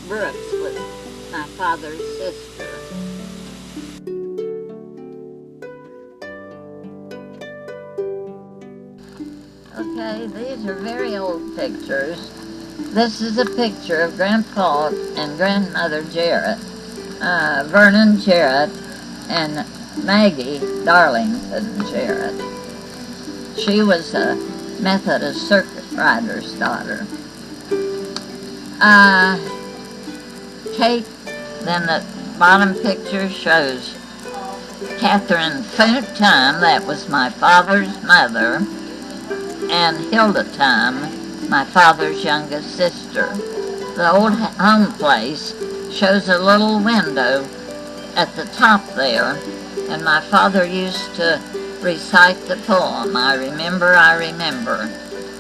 Brooks was my father's sister. Okay, these are very old pictures. This is a picture of Grandpa and Grandmother Jarrett, Vernon Jarrett, and Maggie Darlington Jarrett. She was a Methodist circuit rider's daughter. Kate, then the bottom picture shows Catherine Thumm, that was my father's mother, and Hilda Thumm, my father's youngest sister. The old home place shows a little window at the top there, and my father used to recite the poem, I remember,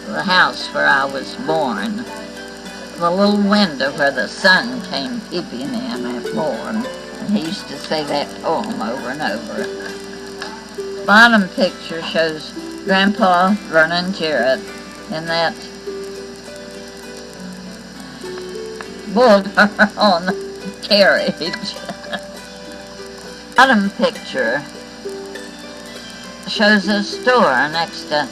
the house where I was born. The little window where the sun came peeping in at morn, and he used to say that poem over and over. Bottom picture shows Grandpa Vernon Jarrett in that bull on the carriage. Bottom picture shows a store next to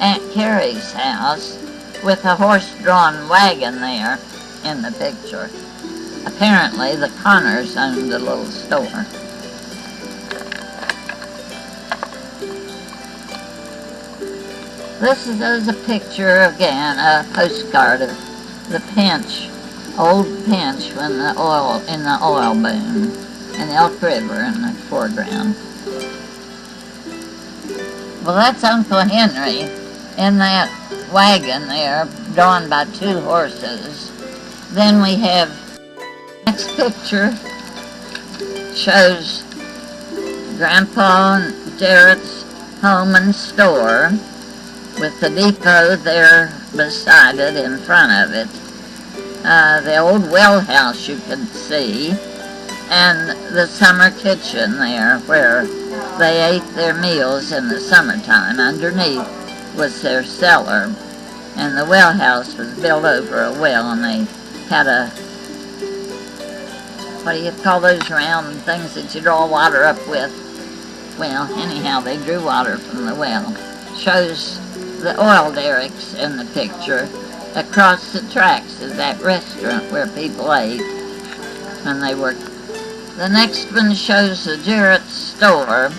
Aunt Carrie's house with a horse-drawn wagon there in the picture. Apparently the Connors owned the little store. This is a picture again, a postcard of the pinch, old pinch when the oil boom, and Elk River in the foreground. Well, that's Uncle Henry in that wagon there, drawn by two horses. Then we have, next picture shows Grandpa Jarrett's home and store with the depot there beside it, in front of it. The old well house you could see, and the summer kitchen there where they ate their meals in the summertime. Underneath was their cellar, and the well house was built over a well, and they had a, what do you call those round things that you draw water up with? Well, anyhow, they drew water from the well. Shows the oil derricks in the picture. Across the tracks is that restaurant where people ate when they worked. The next one shows the Jarrett store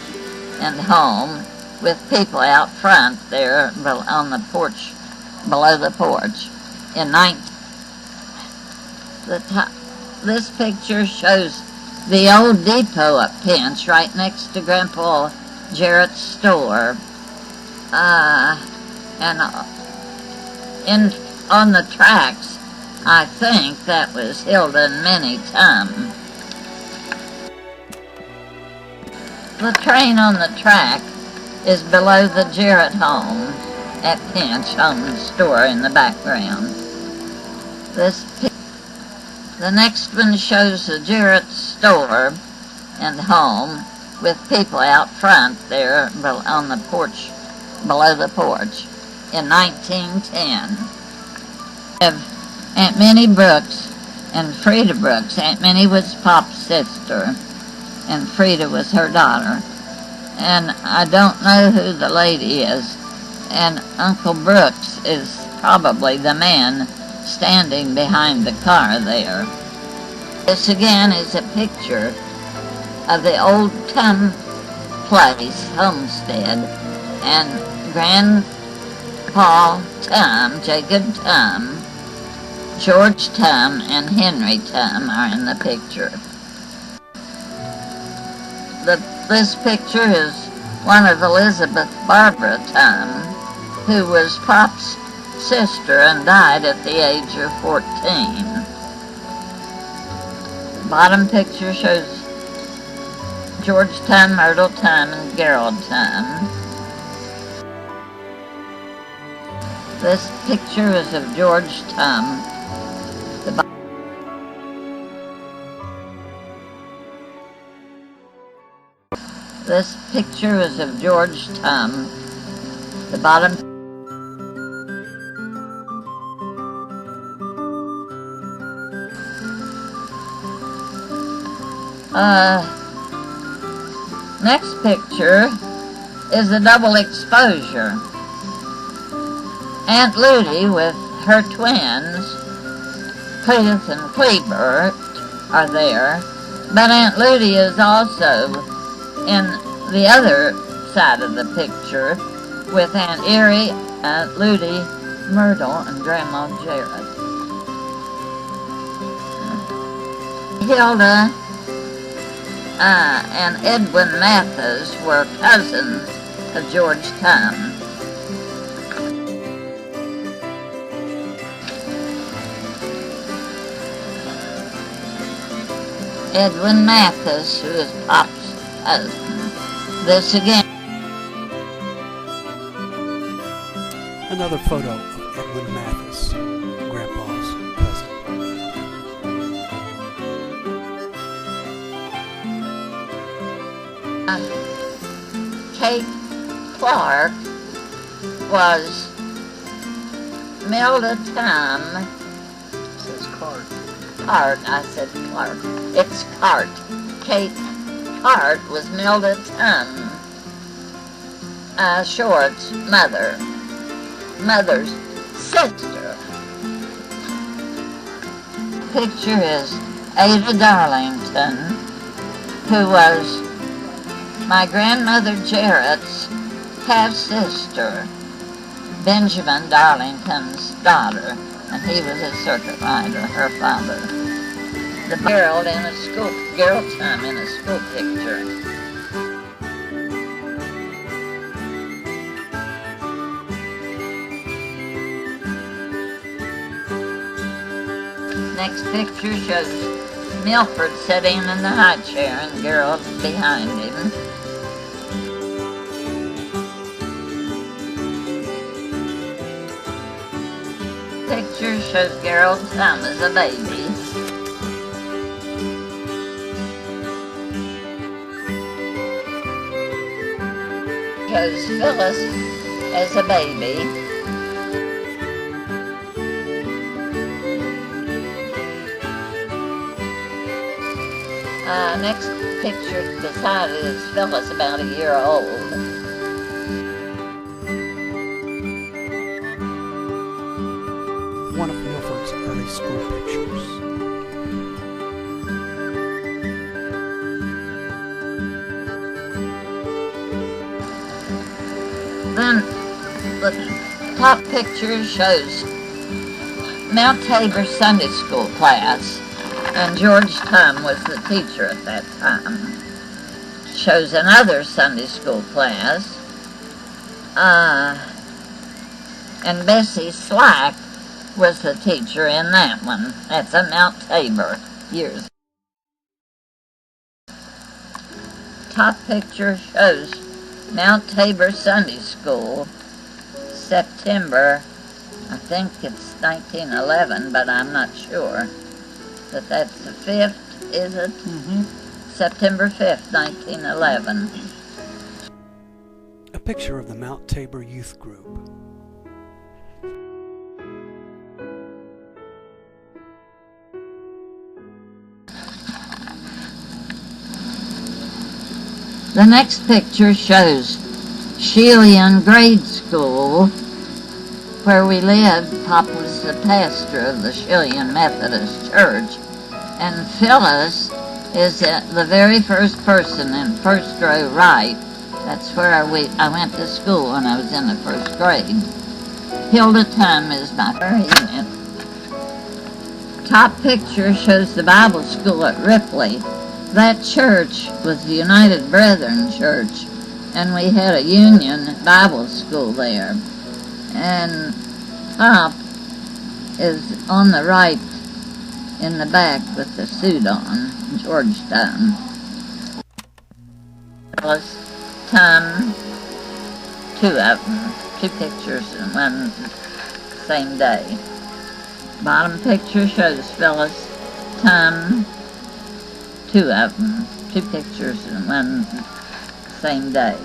and home with people out front there on the porch, below the porch. This picture shows the old depot at Pinch right next to Grandpa Jarrett's store. And on the tracks, I think that was Hilda and Minnie Thumm. The train on the track is below the Jarrett home at Pinch, home store in the background. The next one shows the Jarrett store and home with people out front there on the porch, below the porch, in 1910. We have Aunt Minnie Brooks and Frida Brooks. Aunt Minnie was Pop's sister, and Frida was her daughter. And I don't know who the lady is, and Uncle Brooks is probably the man standing behind the car there. This again is a picture of the old Thumm place, homestead, and Grandpa Thumm, Jacob Thumm, George Thumm, and Henry Thumm are in the picture. This picture is one of Elizabeth Barbara Thumm, who was Pop's sister and died at the age of 14. Bottom picture shows George Thumm, Myrtle Thumm, and Gerald Thumm. This picture is of George Thumm. This picture is of George Thumm. The bottom Next picture is a double exposure. Aunt Ludy with her twins, Cletus and Cleebert, are there, but Aunt Ludy is also in the other side of the picture with Aunt Erie, Aunt Ludy, Myrtle, and Grandma Jarrett. Hilda and Edwin Mathis were cousins of George Thumm. Edwin Mathis, who is Pop's husband. This again. Another photo of Edwin Mathis, Grandpa's cousin. Kate Clark was Milda Thumm. It says Cart. Cart, I said Clark. It's Cart. Kate Cart was Milda Thumm, Short's mother's sister. Picture is Ada Darlington, who was my grandmother Jarrett's half-sister, Benjamin Darlington's daughter, and he was a circuit rider, her father. The girl Thumm in a school picture. Next picture shows Milford sitting in the high chair and Gerald behind him. Picture shows Gerald Thumm as a baby. Shows Phyllis as a baby. Next picture beside it is Phyllis about a year old. One of Milford's early school pictures. Then the top picture shows Mount Tabor Sunday School class, and George Thumm was the teacher at that time. Shows another Sunday school class, and Bessie Slack was the teacher in that one. That's at Mount Tabor years. Top picture shows Mount Tabor Sunday School, September, I think it's 1911, but I'm not sure. But that's the 5th, is it? Mm-hmm. September 5th, 1911. A picture of the Mount Tabor Youth Group. The next picture shows Shelian Grade School, where we lived. Pop was the pastor of the Shelian Methodist Church, and Phyllis is the very first person in first row right. That's where I went to school when I was in the first grade. Hilda Thumm is my friend. Top picture shows the Bible school at Ripley. That church was the United Brethren Church, and we had a Union Bible school there. And Pop is on the right in the back with the suit on, George Thumm. Phyllis Thumm, two of them, two pictures in one same day. Bottom picture shows Phyllis Thumm, two of them, two pictures in one same day.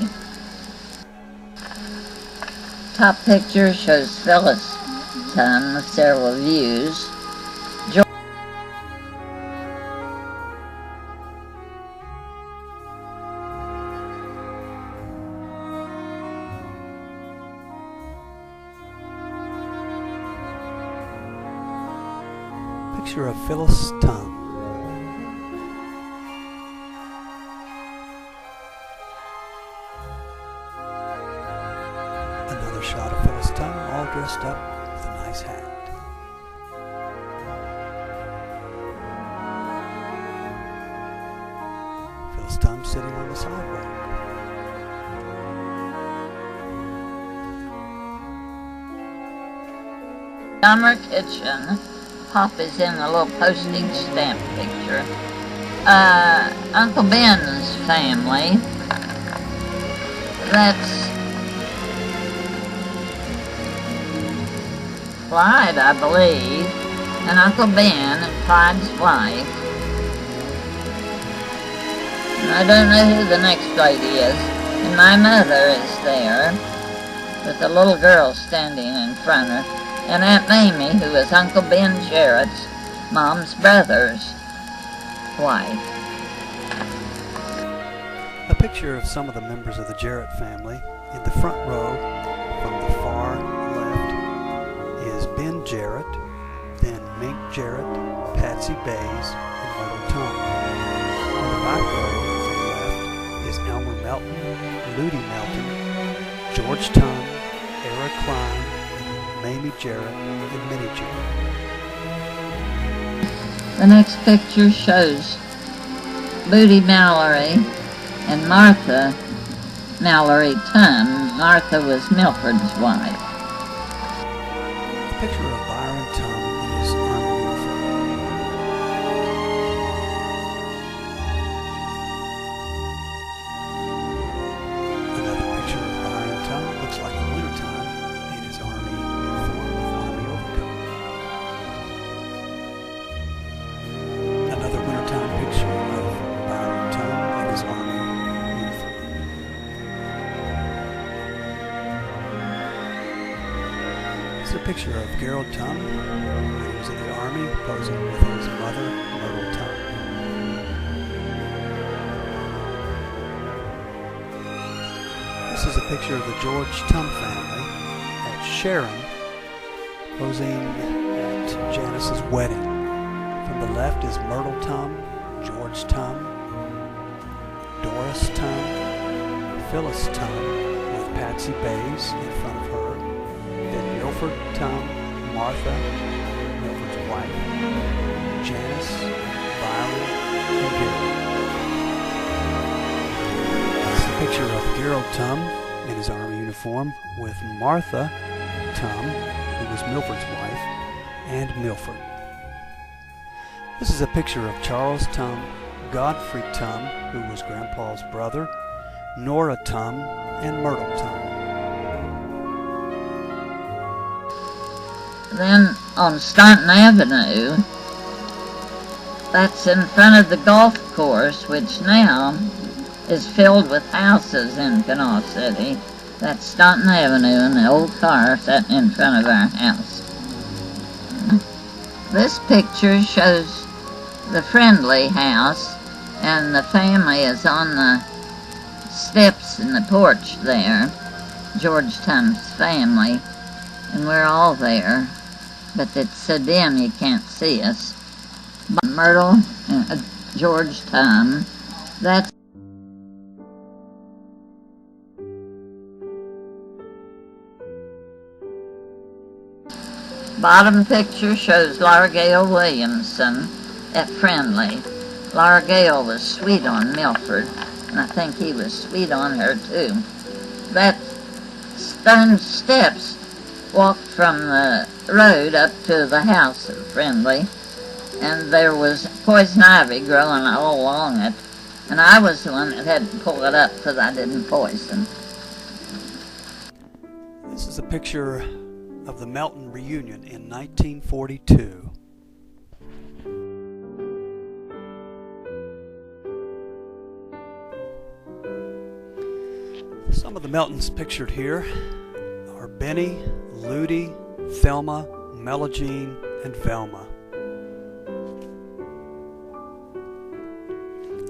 Top picture shows Phyllis Thumm with several views. picture of Phyllis Thumm. Another shot of Phyllis Thumm, all dressed up with a nice hat. Phyllis Thumm sitting on the sidewalk. Summer kitchen. Pop is in a little postage stamp picture. Uncle Ben's family. That's Clyde, I believe, and Uncle Ben and Clyde's wife. And I don't know who the next lady is. And my mother is there, with a little girl standing in front of her. And Aunt Mamie, who is Uncle Ben Jarrett's mom's brother's wife. A picture of some of the members of the Jarrett family. In the front row, from the far left, is Ben Jarrett, then Mink Jarrett, Patsy Bays, and Myrtle Thumm. In the back row, from the left, is Elmer Melton, Ludi Melton, George Thumm, Eric Klein, Mamie Jarrett, and Minnie Jarrett. The next picture shows Booty Mallory and Martha Mallory Thumm. Martha was Milford's wife. A picture of Byron Thumm in his army uniform. Another picture of Byron Thumm, looks like the wintertime, in his army uniform with army overcoat. Another wintertime picture of Byron Thumm in his army uniform. This is a picture of Gerald Thumm, when he was in the army, posing with his mother, Myrtle Thumm. This is a picture of the George Thumm family at Sharon, posing at Janice's wedding. From the left is Myrtle Thumm, George Thumm, Doris Thumm, Phyllis Thumm with Patsy Bays in front of her, then Milford Thumm, Martha, Milford's wife, Janice, Byron, and Gerald. This is a picture of Gerald Thumm in his army uniform with Martha Thumm, who was Milford's wife, and Milford. This is a picture of Charles Thumm, Godfrey Thumm, who was Grandpa's brother, Nora Thumm, and Myrtle Thumm. Then on Staunton Avenue, that's in front of the golf course, which now is filled with houses in Kanawha City. That's Staunton Avenue, and the old car sat in front of our house. This picture shows the Friendly house, and the family is on the steps in the porch there, George Thumm's family, and we're all there, but it's so dim you can't see us. But Myrtle and George Thumm, that's bottom picture shows Laura Gale Williamson at Friendly. Laura Gale was sweet on Milford, and I think he was sweet on her too. That stone steps walked from the road up to the house of Friendly, and there was poison ivy growing all along it, and I was the one that had to pull it up because I didn't poison. This is a picture of the Melton reunion in 1942. Some of the Meltons pictured here are Benny, Ludi, Thelma, Melagene, and Velma.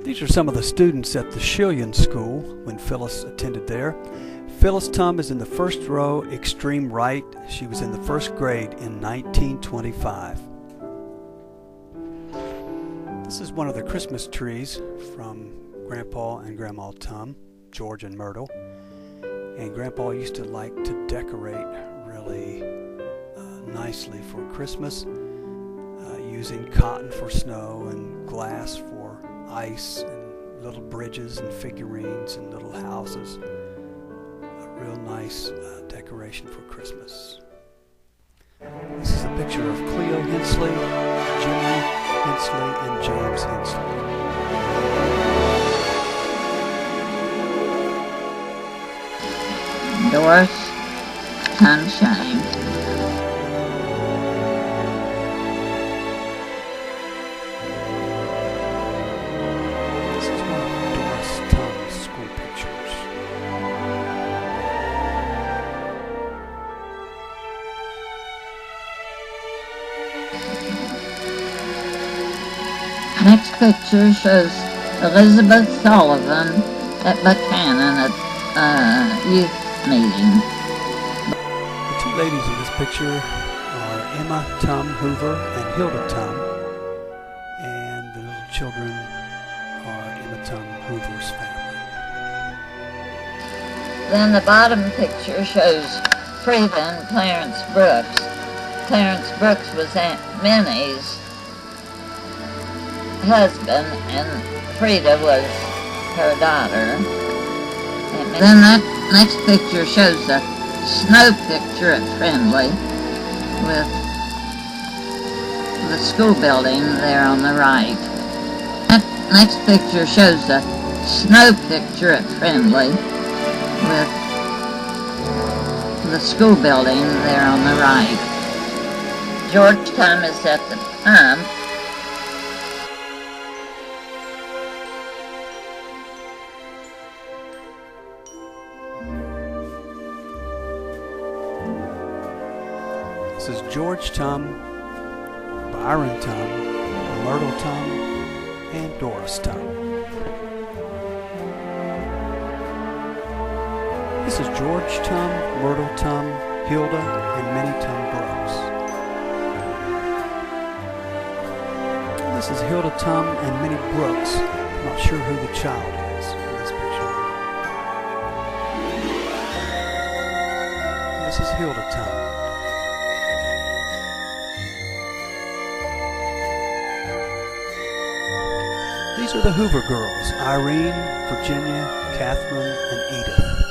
These are some of the students at the Shillian School when Phyllis attended there. Phyllis Thumm is in the first row, extreme right. She was in the first grade in 1925. This is one of the Christmas trees from Grandpa and Grandma Thumm, George and Myrtle. And Grandpa used to like to decorate really nicely for Christmas, using cotton for snow and glass for ice and little bridges and figurines and little houses. A real nice decoration for Christmas. This is a picture of Cleo Hensley, Jimmy Hensley, and James Hensley. Doris Sunshine. This is one of Doris Thumm's school pictures. Next picture shows Elizabeth Sullivan at Buchanan at youth meeting. The two ladies in this picture are Emma Thumm Hoover and Hilda Thumm, and the little children are Emma Thumm Hoover's family. Then the bottom picture shows Frida and Clarence Brooks. Clarence Brooks was Aunt Minnie's husband, and Frida was her daughter. Then that next picture shows a snow picture at Friendly with the school building there on the right. That next picture shows a snow picture at Friendly with the school building there on the right. George Thumm is at the pump. This is George Thumm, Byron Thumm, Myrtle Thumm, and Doris Thumm. This is George Thumm, Myrtle Thumm, Hilda, and Minnie Thumm Brooks. This is Hilda Thumm and Minnie Brooks. I'm not sure who the child is in this picture. This is Hilda Thumm. These are the Hoover girls: Irene, Virginia, Catherine, and Edith.